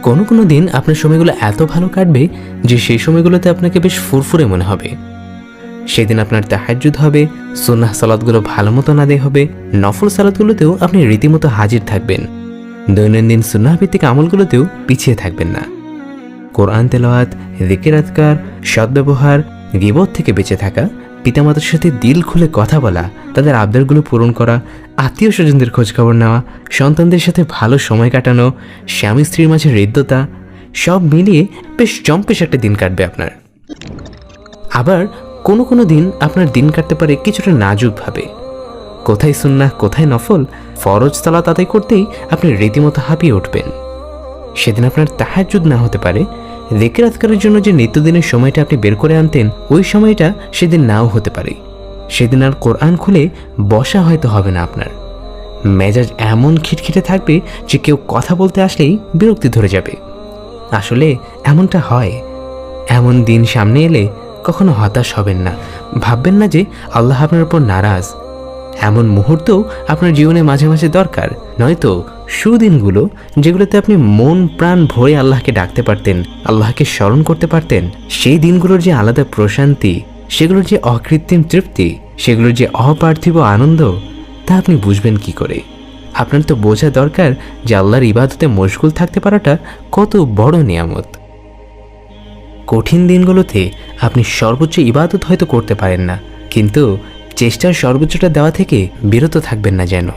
কোনো কোনো দিন আপনার সময়গুলো এত ভালো কাটবে যে সেই সময়গুলোতে আপনাকে বেশ ফুরফুরে মনে হবে। সেদিন আপনার তাহাজ্জুদ হবে, সুন্নাহ সালাতগুলো ভালো মতো আদায় হবে, নফল সালাতগুলোতেও আপনি রীতিমতো হাজির থাকবেন, দৈনন্দিন সুন্নাহ ভিত্তিক আমলগুলোতেও পিছিয়ে থাকবেন না। কোরআন তেলাওয়াত, যিকির আজকার, সদ্ব্যবহার, গীবত থেকে বেঁচে থাকা, পিতামাতার সাথে দিল খুলে কথা বলা, তাদের আবদারগুলো পূরণ করা, আত্মীয় স্বজনদের খোঁজখবর নেওয়া, সন্তানদের সাথে ভালো সময় কাটানো, স্বামী স্ত্রীর মাঝে হৃদ্যতা, সব মিলিয়ে বেশ জম্পেশ একটা দিন কাটবে আপনার। আবার কোনো কোনো দিন আপনার দিন কাটতে পারে কিছুটা নাজুকভাবে। কোথায় সুন্নাহ কোথায় নফল, ফরজ সালাত আদায় করতেই আপনি রীতিমতো হাঁপিয়ে উঠবেন। সেদিন আপনার তাহাজ্জুদ না হতে পারে, যিকির আজকারের জন্য যে নিত্যদিনের সময়টা আপনি বের করে আনতেন ওই সময়টা সেদিন নাও হতে পারে। সেদিন আর কোরআন খুলে বসা হয়তো হবে না আপনার। মেজাজ এমন খিটখিটে থাকবে যে কেউ কথা বলতে আসলেই বিরক্তি ধরে যাবে। আসলে এমনটা হয়। এমন দিন সামনে এলে কখনো হতাশ হবেন না, ভাববেন না যে আল্লাহ আপনার উপর নারাজ। এমন মুহূর্তও আপনার জীবনে মাঝে মাঝে দরকার, নয়তো সুদিনগুলো যেগুলোতে আপনি মন প্রাণ ভরে আল্লাহকে ডাকতে পারতেন, আল্লাহকে স্মরণ করতে পারতেন, সেই দিনগুলোর যে আলাদা প্রশান্তি, সেগুলোর যে অকৃত্রিম তৃপ্তি, সেগুলোর যে অপার্থিব আনন্দ, তা আপনি বুঝবেন কি করে? আপনার তো বোঝা দরকার যে আল্লাহর ইবাদতে মশগুল থাকতে পারাটা কত বড় নিয়ামত। কঠিন দিনগুলোতে আপনি সর্বোচ্চ ইবাদত হয়তো করতে পারেন না, কিন্তু চেষ্টার সর্বোচ্চটা দেওয়া থেকে বিরত থাকবেন না যেন।